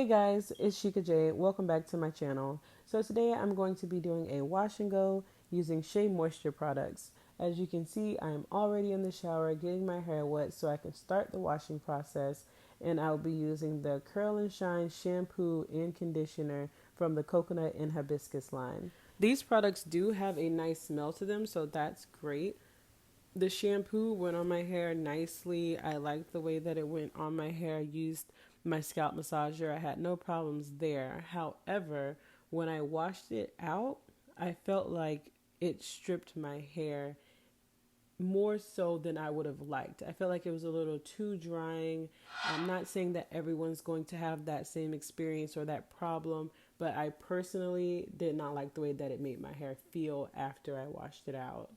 Hey guys, it's Shika J. Welcome back to my channel. So today I'm going to be doing a wash and go using Shea Moisture products. As you can see, I am already in the shower getting my hair wet so I can start the washing process, and I'll be using the Curl and Shine shampoo and conditioner from the coconut and hibiscus line. These products do have a nice smell to them, so that's great. The shampoo went on my hair nicely. I liked the way that it went on my hair. I used my scalp massager. I had no problems there. However, when I washed it out, I felt like it stripped my hair more so than I would have liked. I felt like it was a little too drying. I'm not saying that everyone's going to have that same experience or that problem, but I personally did not like the way that it made my hair feel after I washed it out.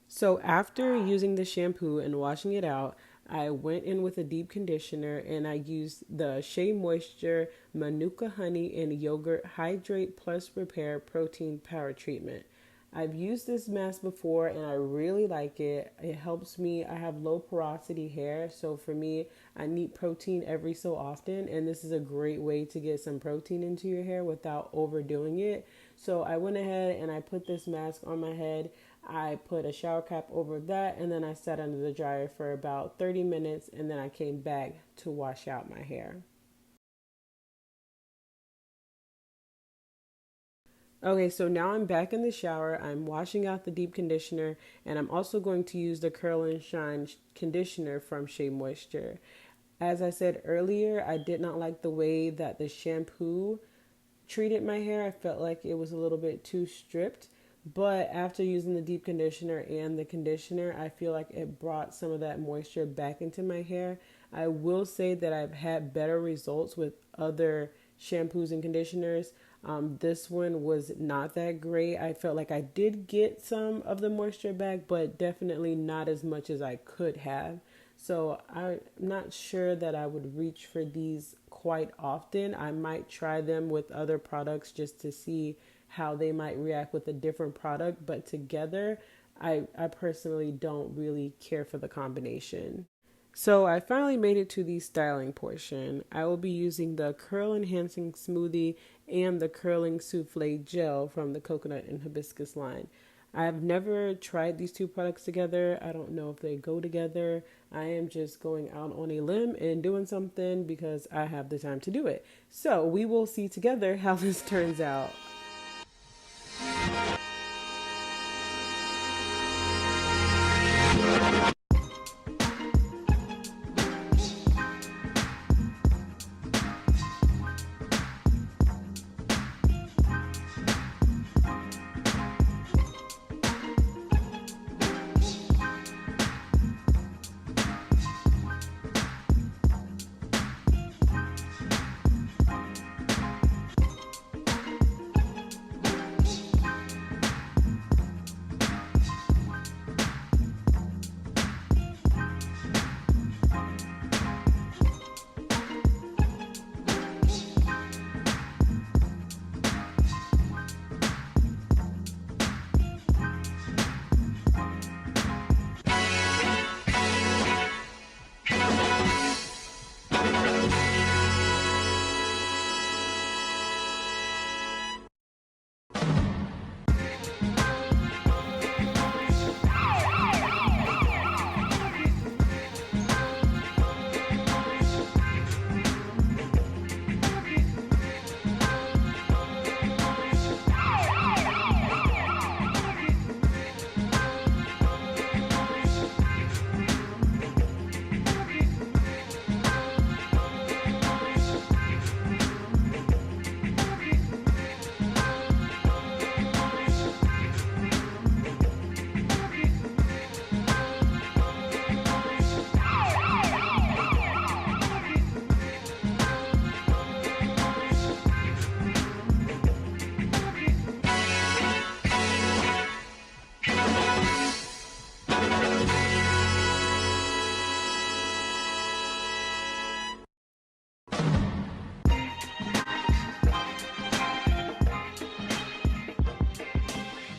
So after using the shampoo and washing it out, I went in with a deep conditioner and I used the Shea Moisture Manuka Honey and Yogurt Hydrate Plus Repair Protein Power Treatment. I've used this mask before and I really like it. It helps me. I have low porosity hair, so for me, I need protein every so often, and this is a great way to get some protein into your hair without overdoing it. So I went ahead and I put this mask on my head. I put a shower cap over that, and then I sat under the dryer for about 30 minutes, and then I came back to wash out my hair. Okay, so now I'm back in the shower. I'm washing out the deep conditioner, and I'm also going to use the Curl and Shine conditioner from Shea Moisture. As I said earlier, I did not like the way that the shampoo treated my hair. I felt like it was a little bit too stripped. But after using the deep conditioner and the conditioner, I feel like it brought some of that moisture back into my hair. I will say that I've had better results with other shampoos and conditioners. This one was not that great. I felt like I did get some of the moisture back, but definitely not as much as I could have. So I'm not sure that I would reach for these quite often. I might try them with other products just to see how they might react with a different product, but together, I personally don't really care for the combination. So I finally made it to the styling portion. I will be using the Curl Enhancing Smoothie and the Curling Souffle Gel from the Coconut and Hibiscus line. I've never tried these two products together. I don't know if they go together. I am just going out on a limb and doing something because I have the time to do it. So we will see together how this turns out.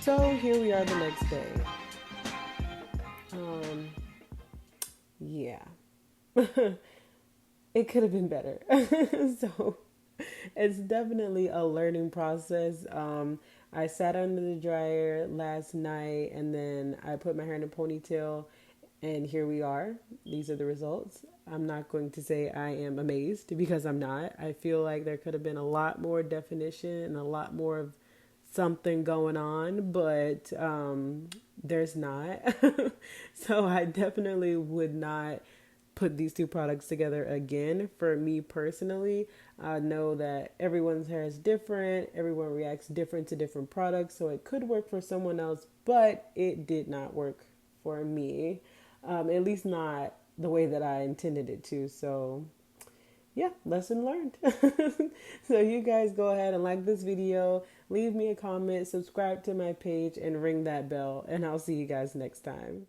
So here we are the next day. Um, yeah. it could have been better. So it's definitely a learning process. I sat under the dryer last night and then I put my hair in a ponytail, and here we are. These are the results. I'm not going to say I am amazed because I'm not. I feel like there could have been a lot more definition and a lot more of something going on, but there's not. So I definitely would not put these two products together again. For me personally, I know that everyone's hair is different, everyone reacts different to different products, so it could work for someone else, but it did not work for me, at least not the way that I intended it to. So yeah, lesson learned. So you guys go ahead and like this video, leave me a comment, subscribe to my page, and ring that bell, and I'll see you guys next time.